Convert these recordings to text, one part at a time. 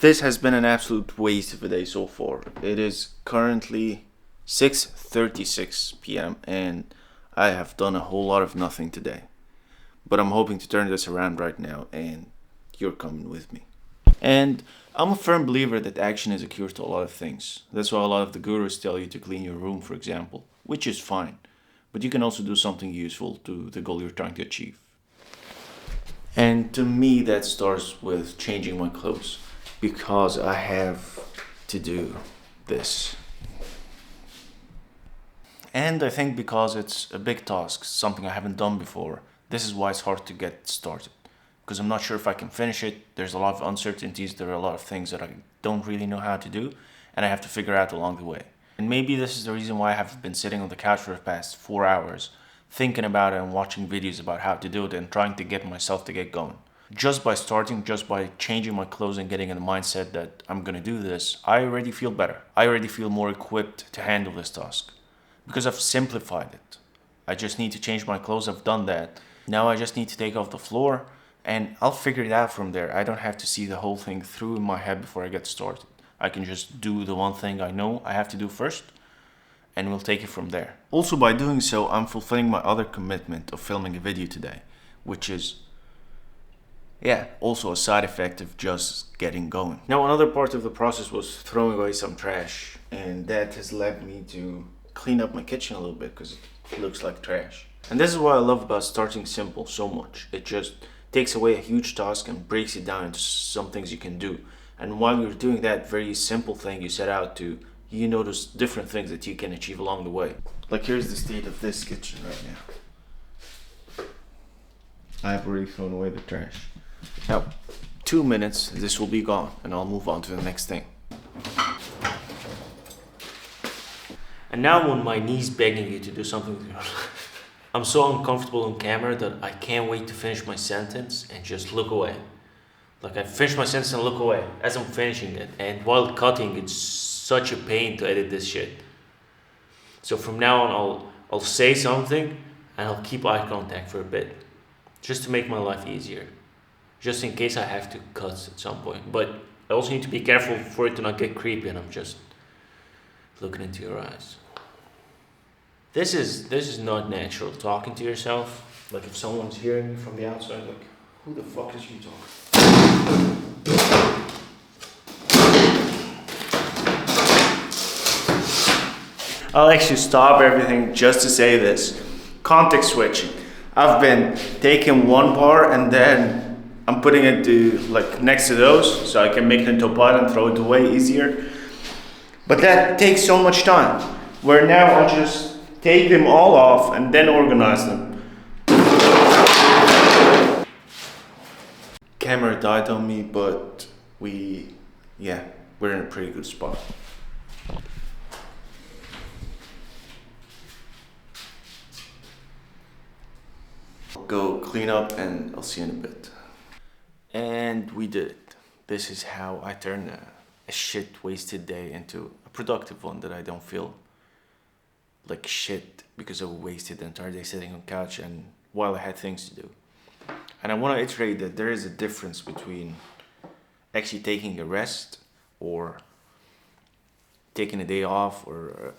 This has been an absolute waste of a day so far. It is currently 6:36 p.m. and I have done a whole lot of nothing today. But I'm hoping to turn this around right now and you're coming with me. And I'm a firm believer that action is a cure to a lot of things. That's why a lot of the gurus tell you to clean your room, for example, which is fine. But you can also do something useful to the goal you're trying to achieve. And to me, that starts with changing my clothes because I have to do this. And I think because it's a big task, something I haven't done before, this is why it's hard to get started. Because I'm not sure if I can finish it, there's a lot of uncertainties, there are a lot of things that I don't really know how to do, and I have to figure out along the way. And maybe this is the reason why I have been sitting on the couch for the past 4 hours, thinking about it and watching videos about how to do it and trying to get myself to get going. Just by starting, just by changing my clothes and getting in the mindset that I'm gonna do this, I already feel better. I already feel more equipped to handle this task. Because I've simplified it. I just need to change my clothes, I've done that. Now I just need to take off the floor and I'll figure it out from there. I don't have to see the whole thing through in my head before I get started. I can just do the one thing I know I have to do first and we'll take it from there. Also, by doing so, I'm fulfilling my other commitment of filming a video today, which is, also a side effect of just getting going. Now, another part of the process was throwing away some trash, and that has led me to clean up my kitchen a little bit because it looks like trash. And this is what I love about starting simple so much. It just takes away a huge task and breaks it down into some things you can do. And while you're doing that very simple thing you set out to, you notice different things that you can achieve along the way. Like, here's the state of this kitchen right now. I've already thrown away the trash. Now, 2 minutes, this will be gone, and I'll move on to the next thing. And now I'm on my knees begging you to do something with your life. I'm so uncomfortable on camera that I can't wait to finish my sentence and just look away. Like, I finish my sentence and look away as I'm finishing it. And while cutting, it's such a pain to edit this shit. So from now on, I'll say something and I'll keep eye contact for a bit, just to make my life easier, just in case I have to cut at some point. But I also need to be careful for it to not get creepy, and I'm just looking into your eyes. This is not natural, talking to yourself. Like, if someone's hearing me from the outside, like, who the fuck is you talking? I'll actually stop everything just to say this. Context switching. I've been taking one bar and then I'm putting it to, like, next to those so I can make it into a pile and throw it away easier. But that takes so much time. Where now I'll just take them all off and then organize them. Camera died on me, but we're in a pretty good spot. I'll go clean up and I'll see you in a bit. And we did it. This is how I turn a shit wasted day into a productive one that I don't feel like shit because I wasted the entire day sitting on the couch and while I had things to do. And I want to iterate that there is a difference between actually taking a rest or taking a day off, or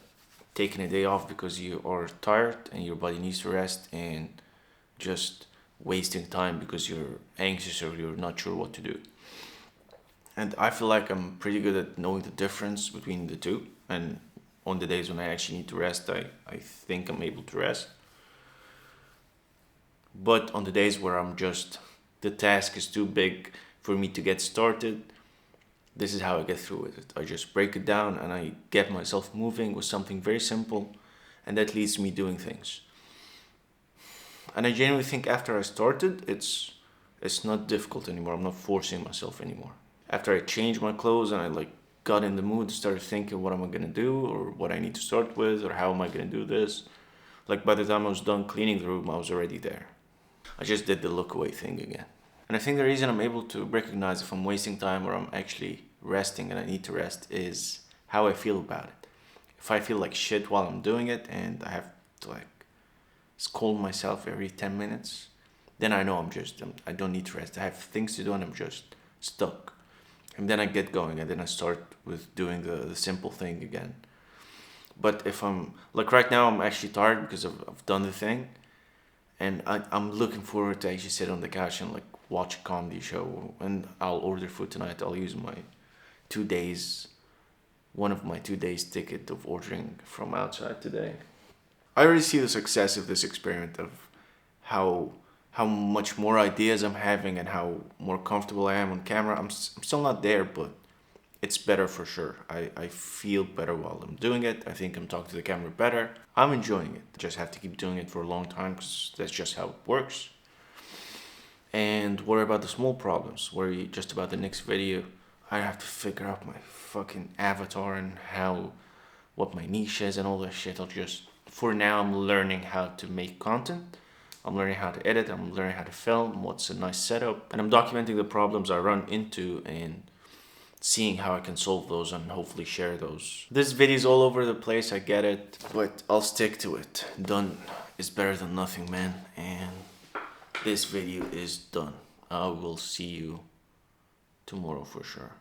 taking a day off because you are tired and your body needs to rest, and just wasting time because you're anxious or you're not sure what to do. And I feel like I'm pretty good at knowing the difference between the two, and on the days when I actually need to rest, I think I'm able to rest. But on the days where the task is too big for me to get started, this is how I get through with it. I just break it down and I get myself moving with something very simple, and that leads to me doing things. And I genuinely think after I started, it's not difficult anymore. I'm not forcing myself anymore. After I changed my clothes and I got in the mood, started thinking what am I gonna do, or what I need to start with, or how am I gonna do this. Like, by the time I was done cleaning the room, I was already there. I just did the look away thing again. And I think the reason I'm able to recognize if I'm wasting time or I'm actually resting and I need to rest is how I feel about it. If I feel like shit while I'm doing it and I have to scold myself every 10 minutes, then I know I don't need to rest. I have things to do and I'm just stuck. and then I get going, and then I start with doing the simple thing again. But if I'm like right now, I'm actually tired because I've done the thing, and I'm looking forward to actually sit on the couch and like watch a comedy show. And I'll order food tonight. I'll use my 2 days, one of my 2 days ticket of ordering from outside today. I already see the success of this experiment of how how much more ideas I'm having and how more comfortable I am on camera. I'm still not there, but it's better for sure. I feel better while I'm doing it. I think I'm talking to the camera better. I'm enjoying it. Just have to keep doing it for a long time because that's just how it works. And worry about the small problems. Worry just about the next video. I have to figure out my fucking avatar and how, what my niche is and all that shit. I'll just, for now, I'm learning how to make content. I'm learning how to edit. I'm learning how to film. What's a nice setup. And I'm documenting the problems I run into and seeing how I can solve those and hopefully share those. This video is all over the place, I get it, but I'll stick to it. Done is better than nothing, man. And this video is done. I will see you tomorrow for sure.